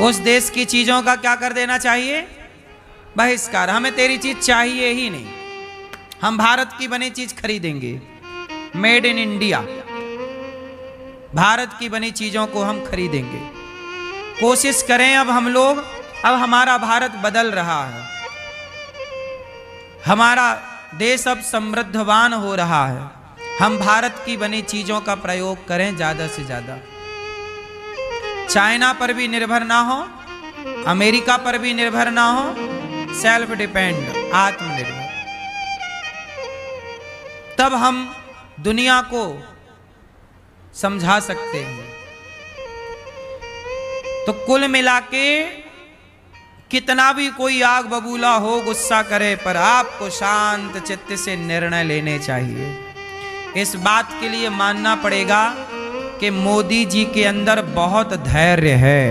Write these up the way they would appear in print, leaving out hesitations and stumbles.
उस देश की चीजों का क्या कर देना चाहिए? बहिष्कार। हमें तेरी चीज चाहिए ही नहीं, हम भारत की बनी चीज खरीदेंगे। मेड इन इंडिया, भारत की बनी चीजों को हम खरीदेंगे। कोशिश करें अब हम लोग, अब हमारा भारत बदल रहा है, हमारा देश अब समृद्धवान हो रहा है। हम भारत की बनी चीजों का प्रयोग करें ज्यादा से ज्यादा। चाइना पर भी निर्भर ना हो, अमेरिका पर भी निर्भर ना हो, सेल्फ डिपेंड, आत्मनिर्भर। तब हम दुनिया को समझा सकते हैं। तो कुल मिलाके कितना भी कोई आग बबूला हो, गुस्सा करे, पर आपको शांत चित्त से निर्णय लेने चाहिए। इस बात के लिए मानना पड़ेगा कि मोदी जी के अंदर बहुत धैर्य है।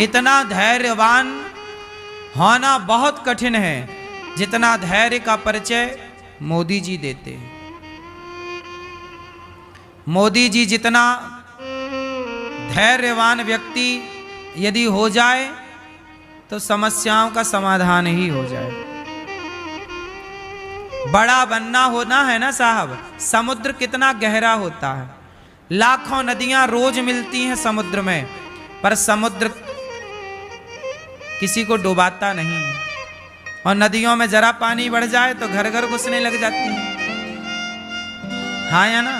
इतना धैर्यवान होना बहुत कठिन है जितना धैर्य का परिचय मोदी जी देते हैं। मोदी जी जितना धैर्यवान व्यक्ति यदि हो जाए तो समस्याओं का समाधान ही हो जाए। बड़ा बनना होना है ना साहब। समुद्र कितना गहरा होता है, लाखों नदियां रोज मिलती हैं समुद्र में, पर समुद्र किसी को डुबाता नहीं है। और नदियों में जरा पानी बढ़ जाए तो घर घर घुसने लग जाती है। हाँ या ना?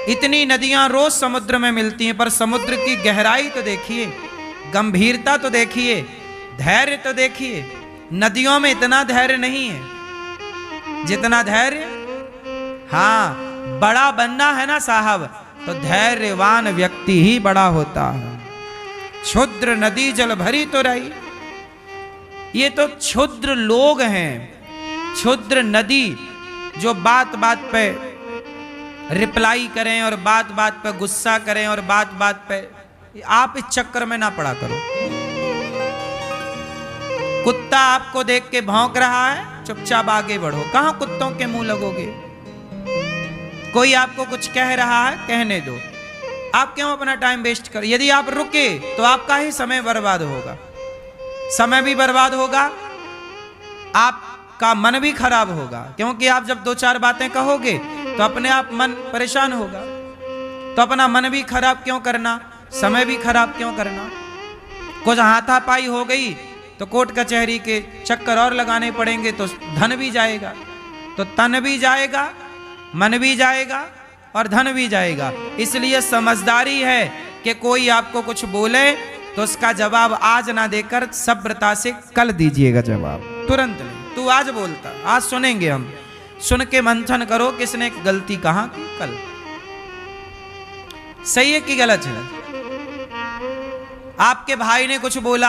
इतनी नदियां रोज समुद्र में मिलती हैं, पर समुद्र की गहराई तो देखिए, गंभीरता तो देखिए, धैर्य तो देखिए। नदियों में इतना धैर्य नहीं है जितना धैर्य, हाँ, बड़ा बनना है ना साहब, तो धैर्यवान व्यक्ति ही बड़ा होता है। क्षुद्र नदी जल भरी तो रही, ये तो क्षुद्र लोग हैं, क्षुद्र नदी जो बात बात पे रिप्लाई करें और बात बात पे गुस्सा करें और बात बात पे। आप इस चक्कर में ना पड़ा करो। कुत्ता आपको देख के भौंक रहा है, चुपचाप आगे बढ़ो। कहां कुत्तों के मुंह लगोगे? कोई आपको कुछ कह रहा है, कहने दो। आप क्यों अपना टाइम वेस्ट कर? यदि आप रुके तो आपका ही समय बर्बाद होगा, समय भी बर्बाद होगा, आपका मन भी खराब होगा। क्योंकि आप जब दो चार बातें कहोगे तो अपने आप मन परेशान होगा। तो अपना मन भी खराब क्यों करना, समय भी खराब क्यों करना? कुछ हाथापाई हो गई तो कोर्ट कचहरी के चक्कर और लगाने पड़ेंगे, तो धन भी जाएगा, तो तन भी जाएगा, मन भी जाएगा और धन भी जाएगा। इसलिए समझदारी है कि कोई आपको कुछ बोले तो उसका जवाब आज ना देकर सभ्रता से कल दीजिएगा जवाब, तुरंत नहीं। तू आज बोलता, आज सुनेंगे हम, सुन के मंथन करो किसने गलती कहा की कल, सही है कि गलत है। आपके भाई ने कुछ बोला,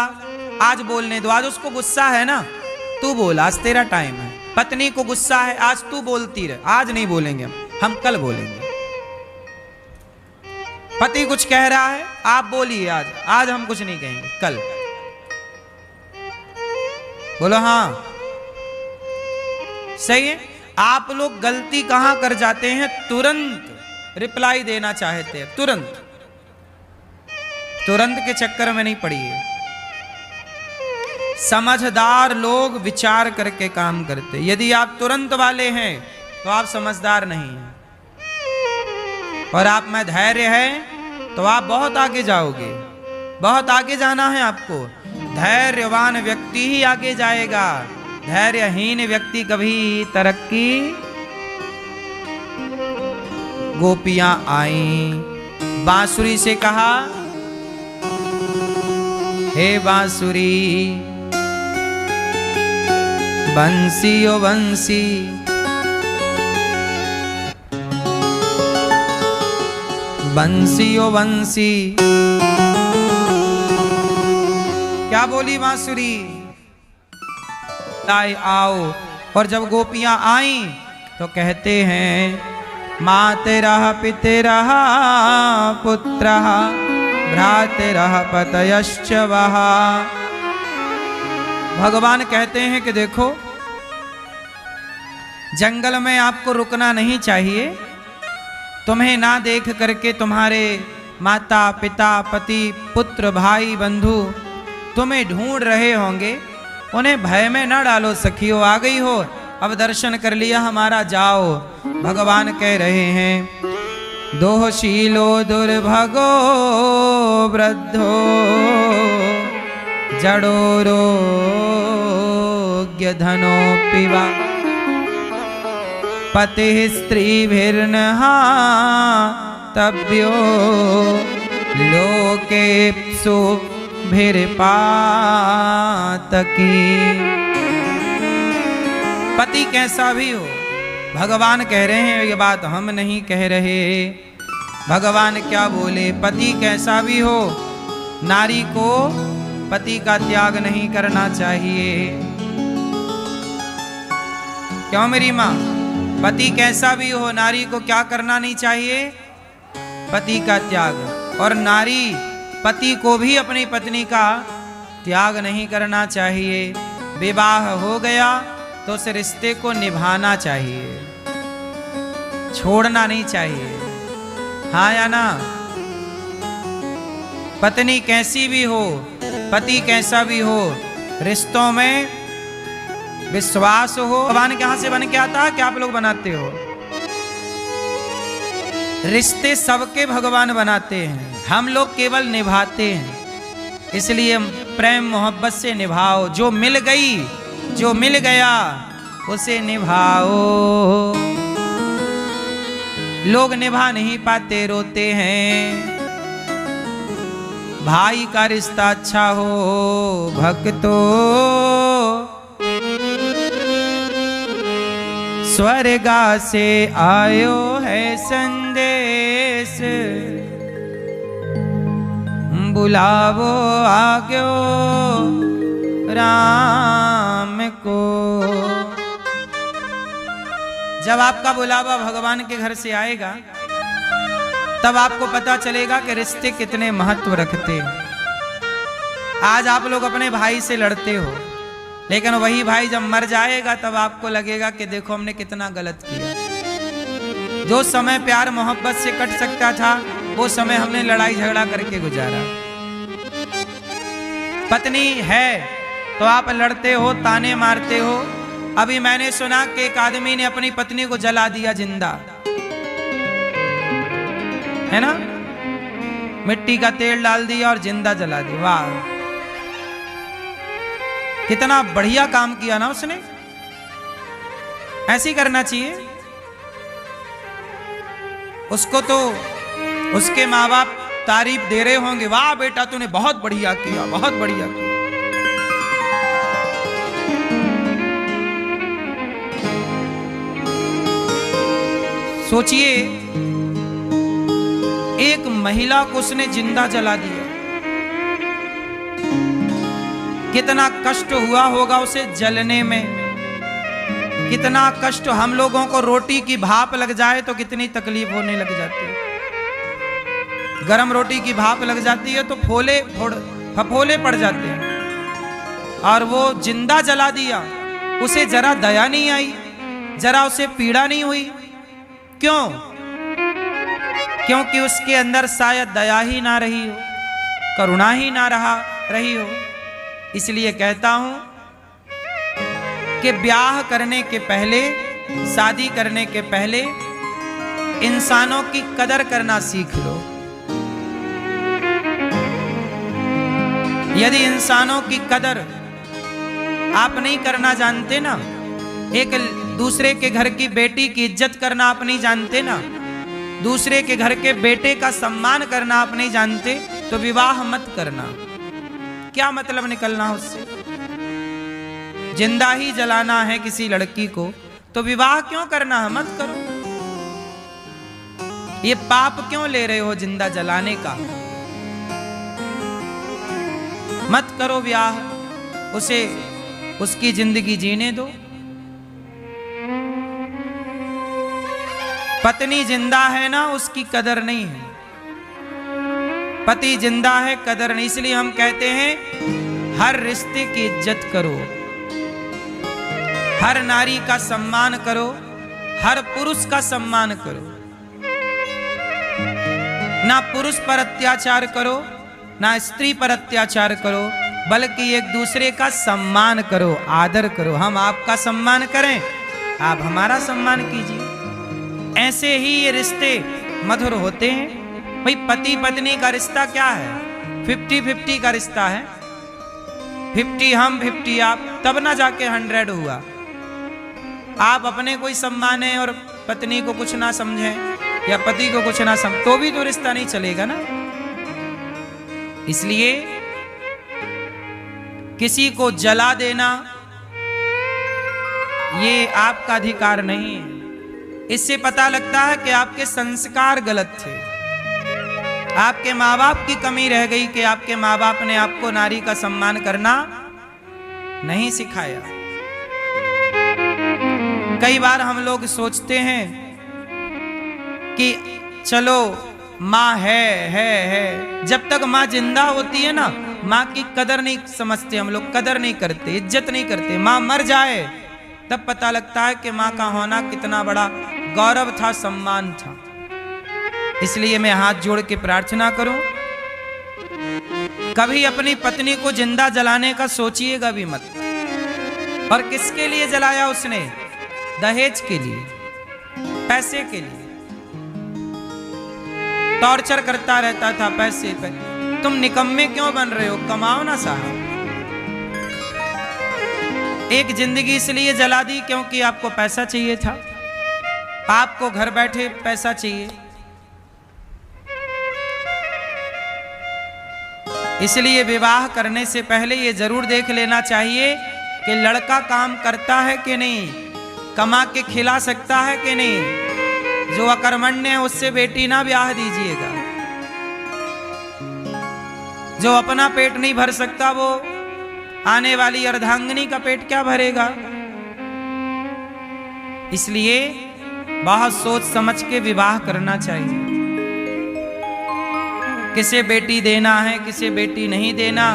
आज बोलने दो, आज उसको गुस्सा है ना, तू बोल, आज तेरा टाइम है। पत्नी को गुस्सा है, आज तू बोलती रहे, आज नहीं बोलेंगे हम कल बोलेंगे। पति कुछ कह रहा है, आप बोलिए आज, आज हम कुछ नहीं कहेंगे, कल बोलो। हाँ सही है। आप लोग गलती कहां कर जाते हैं? तुरंत रिप्लाई देना चाहते हैं, तुरंत, तुरंत के चक्कर में नहीं पड़िए। समझदार लोग विचार करके काम करते। यदि आप तुरंत वाले हैं तो आप समझदार नहीं हैं, और आप में धैर्य है तो आप बहुत आगे जाओगे, बहुत आगे जाना है आपको। धैर्यवान व्यक्ति ही आगे जाएगा, धैर्यहीन व्यक्ति कभी तरक्की। गोपियां आई, बांसुरी से कहा, हे बांसुरी बंसी ओ बंसी, बंसी ओ बंसी। क्या बोली बांसुरी? आओ। और जब गोपियां आई तो कहते हैं, मातेरः पितेरः पुत्रः भ्रातेरः पतयश्च वः। भगवान कहते हैं कि देखो, जंगल में आपको रुकना नहीं चाहिए। तुम्हें ना देख करके तुम्हारे माता पिता पति पुत्र भाई बंधु तुम्हें ढूंढ रहे होंगे, उन्हें भय में न डालो सखियो, आ गई हो अब दर्शन कर लिया हमारा, जाओ। भगवान कह रहे हैं दोषीलो दुर्भगो वृद्धो जड़ो रोग्य धनो पिवा पति स्त्रीभिर्नहा तब्यो लोकेप्सु भिरपातकी। पति कैसा भी हो, भगवान कह रहे हैं, ये बात हम नहीं कह रहे, भगवान क्या बोले, पति कैसा भी हो नारी को पति का त्याग नहीं करना चाहिए। क्यों मेरी माँ? पति कैसा भी हो नारी को क्या करना नहीं चाहिए? पति का त्याग। और नारी पति को भी अपनी पत्नी का त्याग नहीं करना चाहिए। विवाह हो गया तो उस रिश्ते को निभाना चाहिए, छोड़ना नहीं चाहिए। हाँ या ना? पत्नी कैसी भी हो, पति कैसा भी हो, रिश्तों में विश्वास हो। भगवान कहां से बन के आता है? क्या आप लोग बनाते हो? रिश्ते सबके भगवान बनाते हैं, हम लोग केवल निभाते हैं। इसलिए प्रेम मोहब्बत से निभाओ। जो मिल गई, जो मिल गया उसे निभाओ। लोग निभा नहीं पाते, रोते हैं। भाई का रिश्ता अच्छा हो भक्तो, स्वर्गा से आयो है संदेश, बुलावो आग्यो राम को। जब आपका बुलावा भगवान के घर से आएगा तब आपको पता चलेगा कि रिश्ते कितने महत्व रखते हैं। आज आप लोग अपने भाई से लड़ते हो, लेकिन वही भाई जब मर जाएगा तब आपको लगेगा कि देखो हमने कितना गलत किया। जो समय प्यार मोहब्बत से कट सकता था वो समय हमने लड़ाई झगड़ा करके गुजारा। पत्नी है तो आप लड़ते हो, ताने मारते हो। अभी मैंने सुना कि एक आदमी ने अपनी पत्नी को जला दिया जिंदा, है ना? मिट्टी का तेल डाल दिया और जिंदा जला दिया। वाह, कितना बढ़िया काम किया ना उसने। ऐसे ही करना चाहिए। उसको तो उसके माँ बाप तारीफ दे रहे होंगे, वाह बेटा तूने बहुत बढ़िया किया, बहुत बढ़िया किया। सोचिए, एक महिला को उसने जिंदा जला दिया, कितना कष्ट हुआ होगा उसे जलने में। कितना कष्ट। हम लोगों को रोटी की भाप लग जाए तो कितनी तकलीफ होने लग जाती है। गरम रोटी की भाप लग जाती है तो फफोले पड़ जाते हैं। और वो जिंदा जला दिया, उसे जरा दया नहीं आई, जरा उसे पीड़ा नहीं हुई। क्यों? क्योंकि उसके अंदर शायद दया ही ना रही हो, करुणा ही ना रही हो। इसलिए कहता हूं कि ब्याह करने के पहले, शादी करने के पहले इंसानों की कदर करना सीख लो। यदि इंसानों की कदर आप नहीं करना जानते ना, एक दूसरे के घर की बेटी की इज्जत करना आप नहीं जानते ना, दूसरे के घर के बेटे का सम्मान करना आप नहीं जानते, तो विवाह मत करना। क्या मतलब निकलना उससे? जिंदा ही जलाना है किसी लड़की को तो विवाह क्यों करना है? मत करो। ये पाप क्यों ले रहे हो जिंदा जलाने का? मत करो ब्याह, उसे उसकी जिंदगी जीने दो। पत्नी जिंदा है ना, उसकी कदर नहीं है। पति जिंदा है, कदर नहीं। इसलिए हम कहते हैं हर रिश्ते की इज्जत करो, हर नारी का सम्मान करो, हर पुरुष का सम्मान करो। ना पुरुष पर अत्याचार करो, ना स्त्री पर अत्याचार करो, बल्कि एक दूसरे का सम्मान करो, आदर करो। हम आपका सम्मान करें, आप हमारा सम्मान कीजिए। ऐसे ही ये रिश्ते मधुर होते हैं। भाई पति पत्नी का रिश्ता क्या है? 50-50 का रिश्ता है। 50 हम 50 आप, तब ना जाके 100 हुआ। आप अपने कोई सम्माने और पत्नी को कुछ ना समझें या पति को कुछ ना समझ, तो भी तो रिश्ता नहीं चलेगा ना। इसलिए किसी को जला देना ये आपका अधिकार नहीं है। इससे पता लगता है कि आपके संस्कार गलत थे, आपके माँ बाप की कमी रह गई कि आपके माँ बाप ने आपको नारी का सम्मान करना नहीं सिखाया। कई बार हम लोग सोचते हैं कि चलो माँ है, जब तक माँ जिंदा होती है ना, माँ की कदर नहीं समझते हम लोग, कदर नहीं करते, इज्जत नहीं करते। माँ मर जाए तब पता लगता है कि माँ का होना कितना बड़ा गौरव था, सम्मान था। इसलिए मैं हाथ जोड़ के प्रार्थना करूं, कभी अपनी पत्नी को जिंदा जलाने का सोचिएगा भी मत। और किसके लिए जलाया उसने? दहेज के लिए, पैसे के लिए। टॉर्चर करता रहता था पैसे पे। तुम निकम्मे क्यों बन रहे हो? कमाओ ना साहब। एक जिंदगी इसलिए जला दी क्योंकि आपको पैसा चाहिए था, आपको घर बैठे पैसा चाहिए। इसलिए विवाह करने से पहले ये जरूर देख लेना चाहिए कि लड़का काम करता है कि नहीं, कमा के खिला सकता है कि नहीं। जो अकर्मण्य है उससे बेटी ना ब्याह दीजिएगा। जो अपना पेट नहीं भर सकता वो आने वाली अर्धांगिनी का पेट क्या भरेगा? इसलिए बहुत सोच समझ के विवाह करना चाहिए। किसे बेटी देना है, किसे बेटी नहीं देना,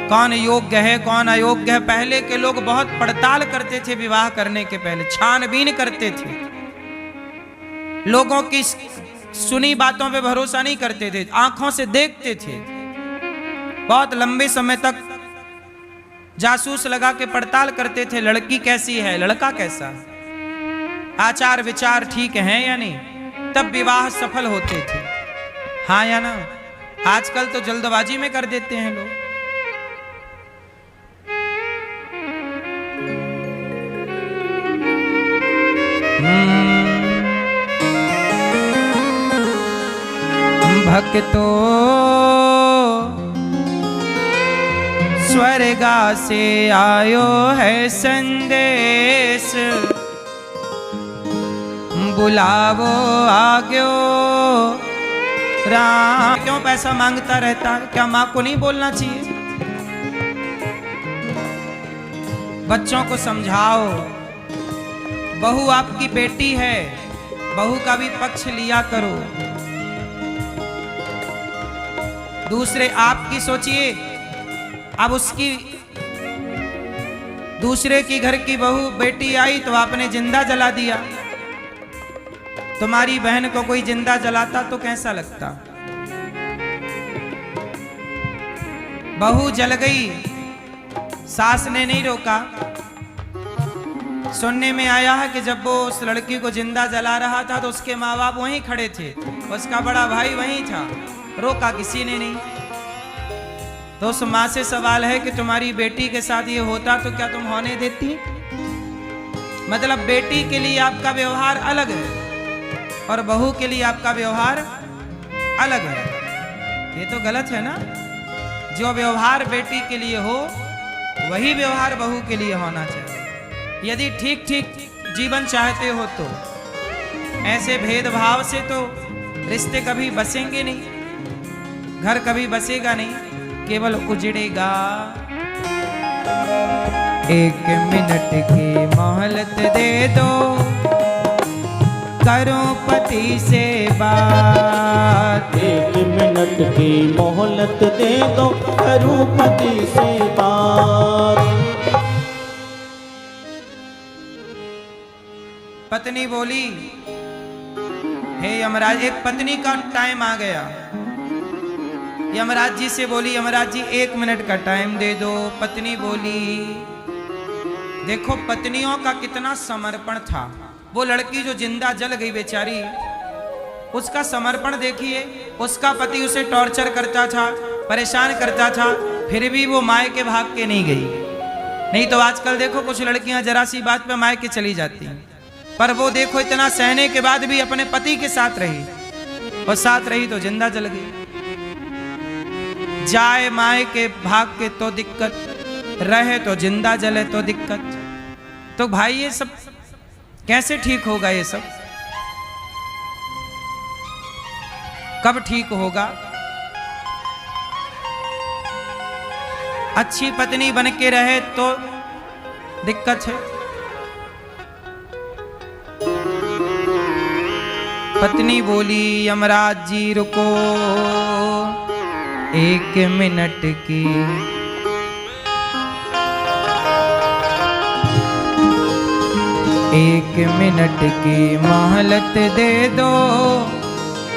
कौन योग्य है कौन अयोग्य है। पहले के लोग बहुत पड़ताल करते थे, विवाह करने के पहले छानबीन करते थे। लोगों की सुनी बातों पे भरोसा नहीं करते थे, आंखों से देखते थे। बहुत लंबे समय तक जासूस लगा के पड़ताल करते थे, लड़की कैसी है, लड़का कैसा है, आचार विचार ठीक है या नहीं, तब विवाह सफल होते थे। हाँ या ना? आजकल तो जल्दबाजी में कर देते हैं लोग। भक्तो स्वर्गा से आयो है संदेश, बुलावो आग्यो राम। क्यों पैसा मांगता रहता है? क्या माँ को नहीं बोलना चाहिए? बच्चों को समझाओ, बहू आपकी बेटी है, बहू का भी पक्ष लिया करो। दूसरे आपकी सोचिए, अब उसकी दूसरे की घर की बहू बेटी आई तो आपने जिंदा जला दिया। तुम्हारी बहन को कोई जिंदा जलाता तो कैसा लगता? बहू जल गई, सास ने नहीं रोका। सुनने में आया है कि जब वो उस लड़की को जिंदा जला रहा था तो उसके माँ बाप वहीं खड़े थे, उसका बड़ा भाई वहीं था, रोका किसी ने नहीं। तो उस माँ से सवाल है कि तुम्हारी बेटी के साथ ये होता तो क्या तुम होने देती? मतलब बेटी के लिए आपका व्यवहार अलग है और बहू के लिए आपका व्यवहार अलग है। ये तो गलत है ना। जो व्यवहार बेटी के लिए हो वही व्यवहार बहू के लिए होना चाहिए। यदि ठीक ठीक जीवन चाहते हो तो ऐसे भेदभाव से तो रिश्ते कभी बसेंगे नहीं, घर कभी बसेगा नहीं, केवल उजड़ेगा। 1 मिनट की मोहलत दे दो, करो पति से बात। 1 मिनट की मोहलत दे दो, करो पति से बात। पत्नी बोली, हे यमराज, एक पत्नी का टाइम आ गया। यमराज जी से बोली, यमराज जी 1 मिनट का टाइम दे दो। पत्नी बोली, देखो पत्नियों का कितना समर्पण था। वो लड़की जो जिंदा जल गई बेचारी, उसका समर्पण देखिए। उसका पति उसे टॉर्चर करता था, परेशान करता था, फिर भी वो मायके भाग के नहीं गई। नहीं तो आजकल देखो कुछ लड़कियां जरा सी बात पे मायके चली जाती हैं, पर वो देखो इतना सहने के बाद भी अपने पति के साथ रही, और साथ रही तो जिंदा जल गई। जाए मायके भाग के तो दिक्कत, रहे तो जिंदा जले तो दिक्कत। तो भाई ये सब कैसे ठीक होगा? ये सब कब ठीक होगा? अच्छी पत्नी बन के रहे तो दिक्कत है। पत्नी बोली, यमराज जी रुको 1 मिनट की। एक मिनट की मोहलत दे दो,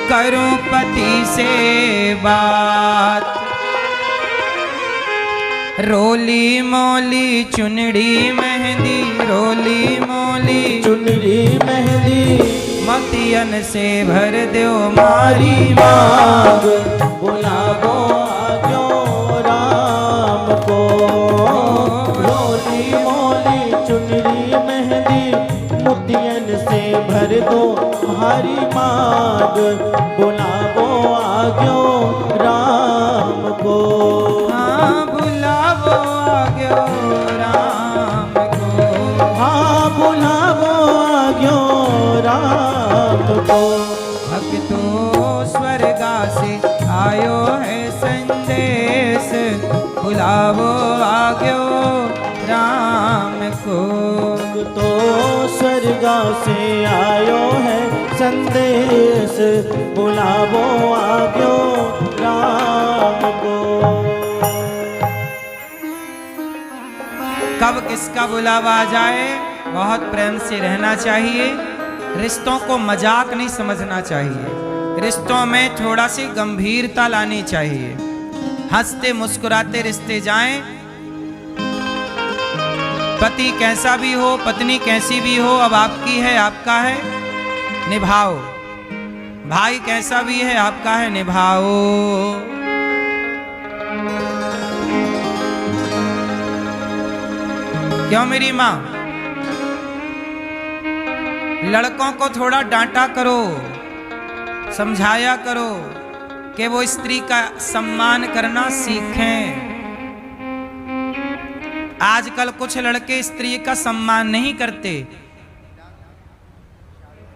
करूं पति से बात। रोली मोली चुनड़ी मेहंदी, रोली मोली चुनरी मेहंदी, मोतियन से भर दो मारी मारी मांग। बुलावो आजो राम को। रोली मोली चुनरी मेहंदी, मोतियन से भर दो हरी मांग। बुलावो आजो राम को। हाँ बुलावो आग्यो राम को। हाँ बुलावो आजो राम को। भक्तो स्वर्गा से आयो है संदेश, बुलावो आग्यो राम को। तो स्वर्गा से आयो है संदेश, बुलावो आग्यो राम को। कब किसका बुलावा आ जाए, बहुत प्रेम से रहना चाहिए। रिश्तों को मजाक नहीं समझना चाहिए, रिश्तों में थोड़ा सी गंभीरता लानी चाहिए। हंसते मुस्कुराते रिश्ते जाएं। पति कैसा भी हो, पत्नी कैसी भी हो, अब आपकी है, आपका है, निभाओ। भाई कैसा भी है, आपका है, निभाओ। क्यों मेरी माँ? लड़कों को थोड़ा डांटा करो, समझाया करो कि वो स्त्री का सम्मान करना सीखें। आजकल कुछ लड़के स्त्री का सम्मान नहीं करते।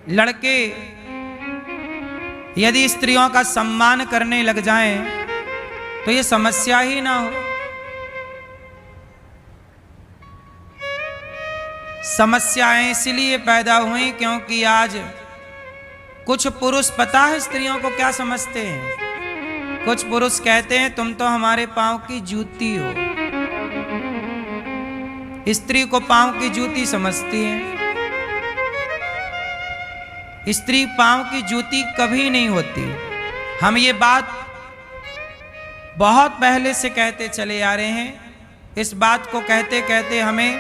लड़के यदि स्त्रियों का सम्मान करने लग जाएं तो ये समस्या ही ना हो। समस्याएं इसलिए पैदा हुई क्योंकि आज कुछ पुरुष, पता है स्त्रियों को क्या समझते हैं? कुछ पुरुष कहते हैं तुम तो हमारे पांव की जूती हो। स्त्री को पांव की जूती समझती है। स्त्री पांव की जूती कभी नहीं होती। हम ये बात बहुत पहले से कहते चले आ रहे हैं। इस बात को कहते कहते हमें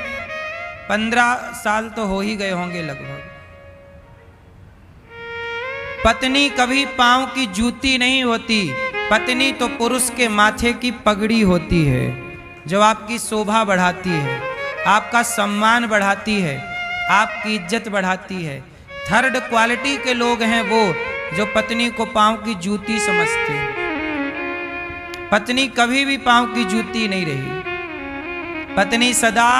15 साल तो हो ही गए होंगे लगभग। पत्नी कभी पांव की जूती नहीं होती। पत्नी तो पुरुष के माथे की पगड़ी होती है, जो आपकी शोभा बढ़ाती है, आपका सम्मान बढ़ाती है, आपकी इज्जत बढ़ाती है। थर्ड क्वालिटी के लोग हैं वो जो पत्नी को पांव की जूती समझते हैं। पत्नी कभी भी पांव की जूती नहीं रही। पत्नी सदा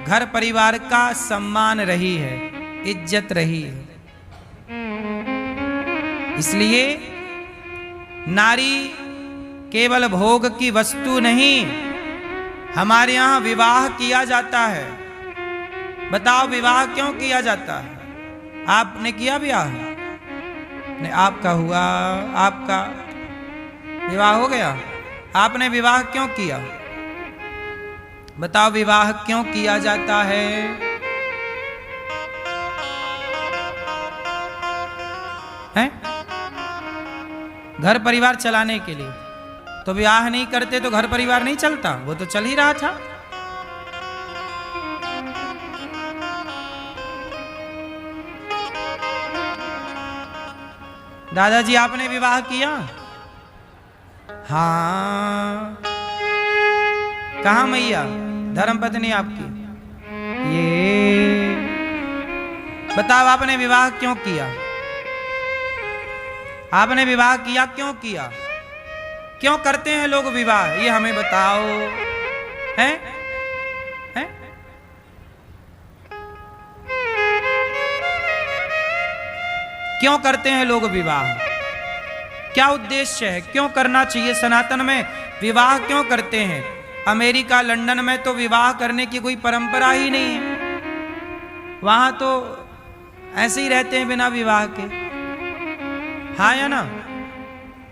घर परिवार का सम्मान रही है, इज्जत रही है। इसलिए नारी केवल भोग की वस्तु नहीं। हमारे यहाँ विवाह किया जाता है। बताओ विवाह क्यों किया जाता है? आपने किया विवाह? नहीं, आपका हुआ, आपका विवाह हो गया। आपने विवाह क्यों किया? बताओ विवाह क्यों किया जाता है? घर परिवार चलाने के लिए। तो विवाह नहीं करते तो घर परिवार नहीं चलता, वो तो चल ही रहा था। दादाजी आपने विवाह किया? हाँ। कहाँ मैया धर्मपत्नी आपकी? ये बताओ आपने विवाह क्यों किया? आपने विवाह किया क्यों किया? क्यों करते हैं लोग विवाह, ये हमें बताओ। हैं? हैं? क्यों करते हैं लोग विवाह? क्या उद्देश्य है? क्यों करना चाहिए? सनातन में विवाह क्यों करते हैं? अमेरिका लंदन में तो विवाह करने की कोई परंपरा ही नहीं है, वहां तो ऐसे ही रहते हैं बिना विवाह के। हाँ या ना?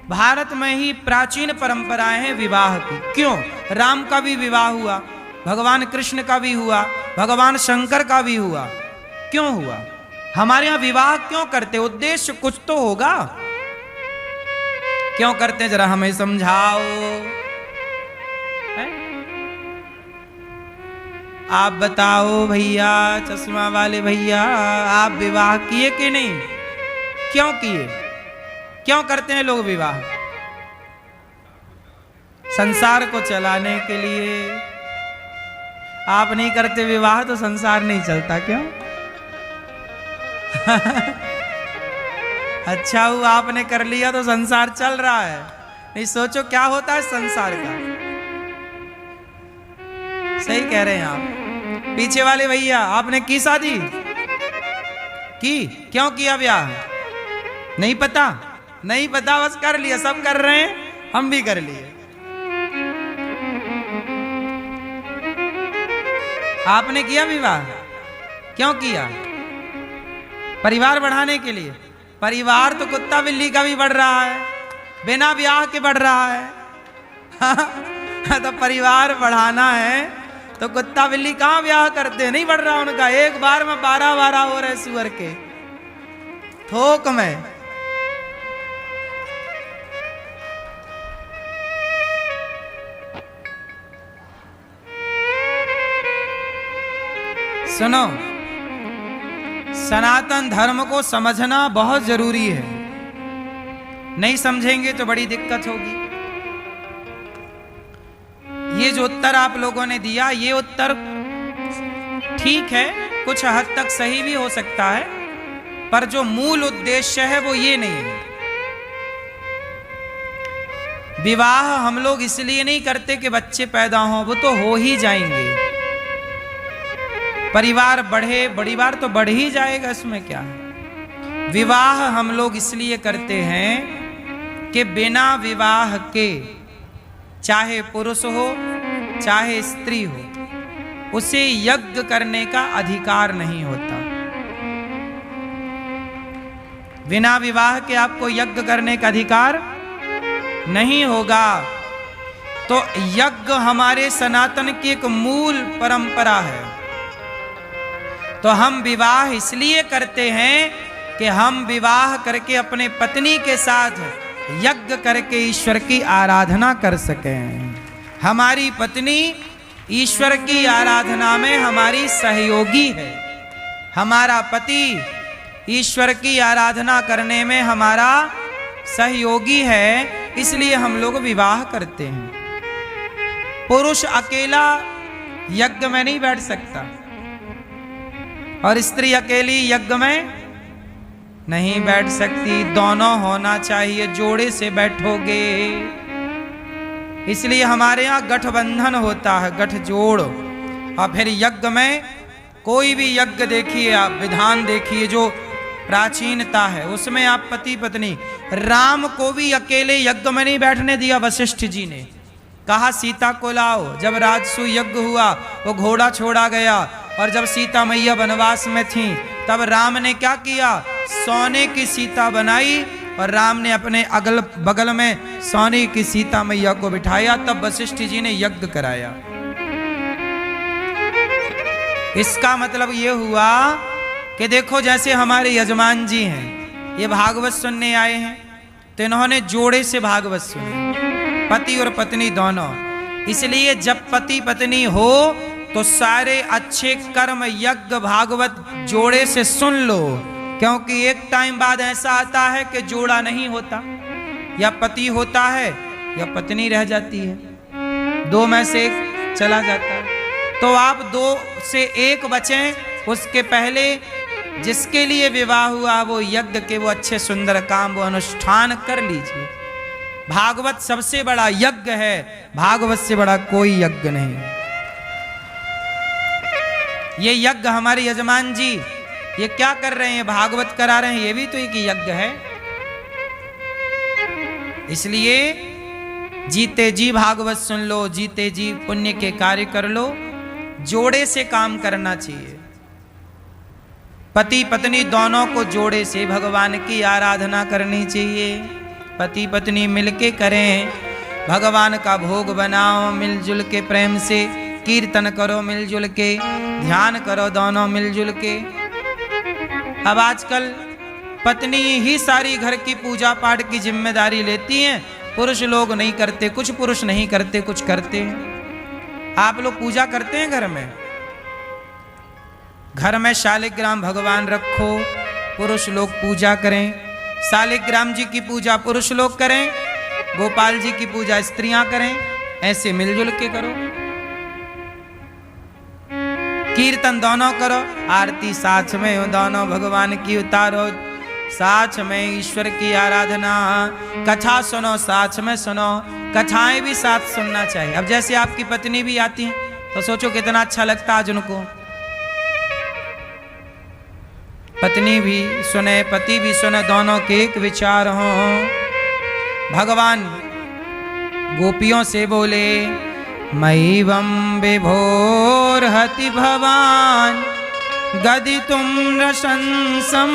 भारत में ही प्राचीन परंपराएं हैं विवाह की। क्यों? राम का भी विवाह हुआ, भगवान कृष्ण का भी हुआ, भगवान शंकर का भी हुआ। क्यों हुआ? हमारे यहां विवाह क्यों करते? उद्देश्य कुछ तो होगा। क्यों करते जरा हमें समझाओ। आप बताओ भैया, चश्मा वाले भैया, आप विवाह किए कि नहीं? क्यों किए? क्यों करते हैं लोग विवाह? संसार को चलाने के लिए। आप नहीं करते विवाह तो संसार नहीं चलता, क्यों? अच्छा हुआ आपने कर लिया तो संसार चल रहा है, नहीं सोचो क्या होता है संसार का। सही कह रहे हैं आप। पीछे वाले भैया, आपने की शादी? की? क्यों किया ब्याह? नहीं पता? नहीं पता, बस कर लिया। सब कर रहे हैं, हम भी कर लिए। आपने किया विवाह? क्यों किया? परिवार बढ़ाने के लिए। परिवार तो कुत्ता बिल्ली का भी बढ़ रहा है, बिना ब्याह के बढ़ रहा है। तो परिवार बढ़ाना है तो कुत्ता बिल्ली कहां ब्याह करते? नहीं बढ़ रहा उनका। एक बार में 12 हो रहे सुअर के थोक में। सुनो, सनातन धर्म को समझना बहुत जरूरी है। नहीं समझेंगे तो बड़ी दिक्कत होगी। ये जो उत्तर आप लोगों ने दिया, ये उत्तर ठीक है, कुछ हद तक सही भी हो सकता है, पर जो मूल उद्देश्य है वो ये नहीं है। विवाह हम लोग इसलिए नहीं करते कि बच्चे पैदा हों, वो तो हो ही जाएंगे। परिवार बढ़े, परिवार तो बढ़ ही जाएगा, इसमें क्या है। विवाह हम लोग इसलिए करते हैं कि बिना विवाह के चाहे पुरुष हो चाहे स्त्री हो, उसे यज्ञ करने का अधिकार नहीं होता। बिना विवाह के आपको यज्ञ करने का अधिकार नहीं होगा। तो यज्ञ हमारे सनातन की एक मूल परंपरा है। तो हम विवाह इसलिए करते हैं कि हम विवाह करके अपने पत्नी के साथ यज्ञ करके ईश्वर की आराधना कर सकें। हमारी पत्नी ईश्वर की आराधना में हमारी सहयोगी है, हमारा पति ईश्वर की आराधना करने में हमारा सहयोगी है। इसलिए हम लोग विवाह करते हैं। पुरुष अकेला यज्ञ में नहीं बैठ सकता और स्त्री अकेली यज्ञ में नहीं बैठ सकती। दोनों होना चाहिए, जोड़े से बैठोगे। इसलिए हमारे यहाँ गठबंधन होता है, गठजोड़। और फिर यज्ञ में कोई भी यज्ञ देखिए आप, विधान देखिए जो प्राचीनता है, उसमें आप पति पत्नी। राम को भी अकेले यज्ञ में नहीं बैठने दिया वशिष्ठ जी ने, कहा सीता को लाओ। जब राजसू यज्ञ हुआ वो घोड़ा छोड़ा गया, और जब सीता मैया वनवास में थी तब राम ने क्या किया, सोने की सीता बनाई और राम ने अपने अगल बगल में सोने की सीता मैया को बिठाया। तब वशिष्ठ जी ने यज्ञ कराया। इसका मतलब ये हुआ कि देखो जैसे हमारे यजमान जी हैं, ये भागवत सुनने आए हैं, तो इन्होंने जोड़े से भागवत सुनी, पति और पत्नी दोनों। इसलिए जब पति पत्नी हो तो सारे अच्छे कर्म यज्ञ भागवत जोड़े से सुन लो, क्योंकि एक टाइम बाद ऐसा आता है कि जोड़ा नहीं होता, या पति होता है या पत्नी रह जाती है, दो में से एक चला जाता है। तो आप दो से एक बचें, उसके पहले जिसके लिए विवाह हुआ वो यज्ञ के वो अच्छे सुंदर काम वो अनुष्ठान कर लीजिए। भागवत सबसे बड़ा यज्ञ है, भागवत से बड़ा कोई यज्ञ नहीं। ये यज्ञ हमारे यजमान जी ये क्या कर रहे हैं, भागवत करा रहे हैं, ये भी तो एक यज्ञ है। इसलिए जीते जी भागवत सुन लो, जीते जी पुण्य के कार्य कर लो, जोड़े से काम करना चाहिए। पति पत्नी दोनों को जोड़े से भगवान की आराधना करनी चाहिए। पति पत्नी मिलके करें, भगवान का भोग बनाओ मिलजुल के, प्रेम से कीर्तन करो मिलजुल के, ध्यान करो दोनों मिलजुल के। अब आजकल पत्नी ही सारी घर की पूजा पाठ की जिम्मेदारी लेती हैं, पुरुष लोग नहीं करते, कुछ पुरुष नहीं करते, कुछ करते हैं। आप लोग पूजा करते हैं घर में? घर में शालिग्राम भगवान रखो, पुरुष लोग पूजा करें। शालिग्राम जी की पूजा पुरुष लोग करें, गोपाल जी की पूजा स्त्रियां करें, ऐसे मिलजुल के करो। कीर्तन दोनों करो, आरती साथ में हो, दोनों भगवान की उतारो, साथ में ईश्वर की आराधना। कथा सुनो, साथ में सुनो, कथाएं भी साथ सुनना चाहिए। अब जैसे आपकी पत्नी भी आती हैं तो सोचो कितना अच्छा लगता आज उनको, पत्नी भी सुने पति भी सुने, दोनों के एक विचार हो। भगवान गोपियों से बोले, मैवं विभोर्हति भवान गदितुं रशंसं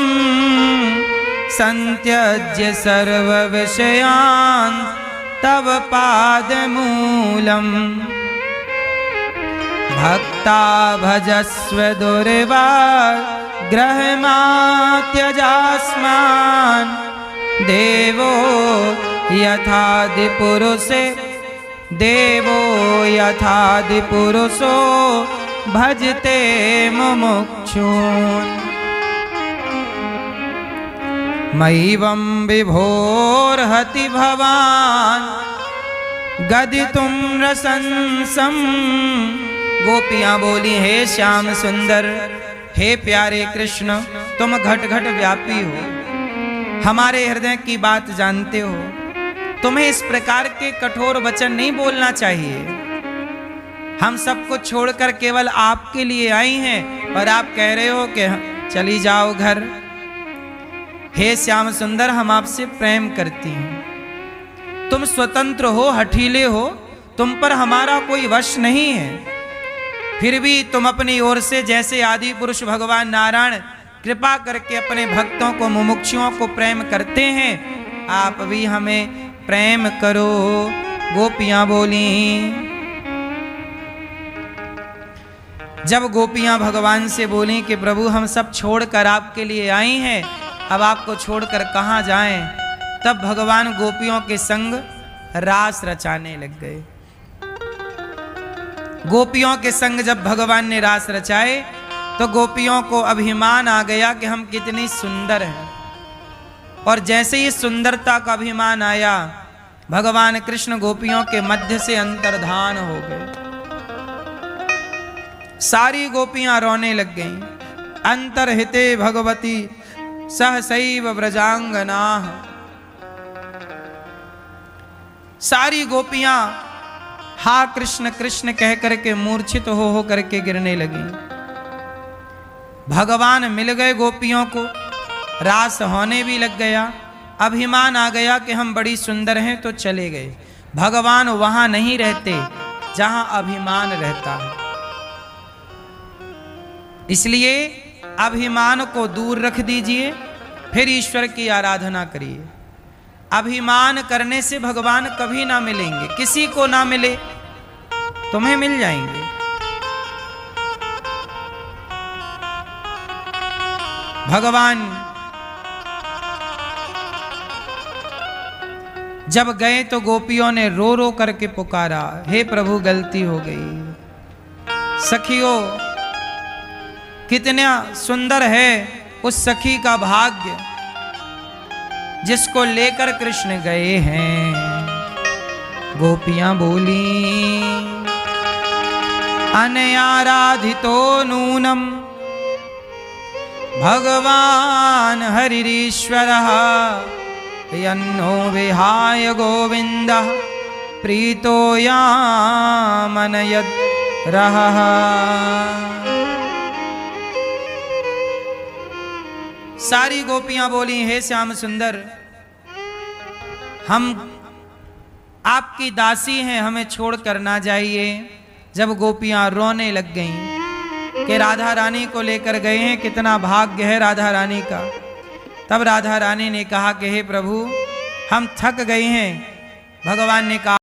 संत्यज्य सर्व विषयान् तव पादमूलम् भक्ता भजस्व दुर्वा ग्रहमा त्यजास्मान् देवो यथादिपुरुषे देवो यथादिपुरुषो भजते मुमुक्षून् मैवं विभोर्हति भवान् गदितुं रसंसं। गोपियां बोली, हे श्याम सुंदर, हे प्यारे कृष्ण, तुम घट घट व्यापी हो, हमारे हृदय की बात जानते हो, तुम्हें इस प्रकार के कठोर वचन नहीं बोलना चाहिए। हम सब कुछ छोड़कर केवल आपके लिए आई हैं और आप कह रहे हो कि चली जाओ घर। हे श्याम सुंदर, हम आपसे प्रेम करती हैं, तुम स्वतंत्र हो, हठीले हो, तुम पर हमारा कोई वश नहीं है। फिर भी तुम अपनी ओर से जैसे आदि पुरुष भगवान नारायण कृपा करके अपने भक्तों को, मुमुक्षुओं को प्रेम करते हैं, आप भी हमें प्रेम करो। गोपियां बोली। जब गोपियां भगवान से बोली कि प्रभु हम सब छोड़कर आपके लिए आई हैं, अब आपको छोड़कर कहाँ जाएं, तब भगवान गोपियों के संग रास रचाने लग गए। गोपियों के संग जब भगवान ने रास रचाए तो गोपियों को अभिमान आ गया कि हम कितनी सुंदर हैं, और जैसे ही सुंदरता का अभिमान आया, भगवान कृष्ण गोपियों के मध्य से अंतर्धान हो गए। सारी गोपियां रोने लग गईं। अंतर्हिते भगवती सहसैव व्रजांगना। सारी गोपियां हा कृष्ण कृष्ण कह करके मूर्छित हो करके गिरने लगी। भगवान मिल गए गोपियों को, रास होने भी लग गया, अभिमान आ गया कि हम बड़ी सुंदर हैं, तो चले गए। भगवान वहां नहीं रहते जहां अभिमान रहता है। इसलिए अभिमान को दूर रख दीजिए, फिर ईश्वर की आराधना करिए। अभिमान करने से भगवान कभी ना मिलेंगे, किसी को ना मिले, तुम्हें मिल जाएंगे। भगवान जब गए तो गोपियों ने रो रो करके पुकारा, हे प्रभु गलती हो गई। सखियों, कितना सुंदर है उस सखी का भाग्य जिसको लेकर कृष्ण गए हैं। गोपियां बोली, अनयाराधितो नूनम भगवान हरिरीश्वरः यन्नो विहाय गोविंदः प्रीतो यामनयद् रहः। सारी गोपियां बोली, हे श्याम सुंदर, हम आपकी दासी हैं, हमें छोड़कर ना जाइए। जब गोपियां रोने लग गईं कि राधा रानी को लेकर गए हैं, कितना भाग्य है राधा रानी का, तब राधा रानी ने कहा कि हे प्रभु, हम थक गए हैं। भगवान ने कहा,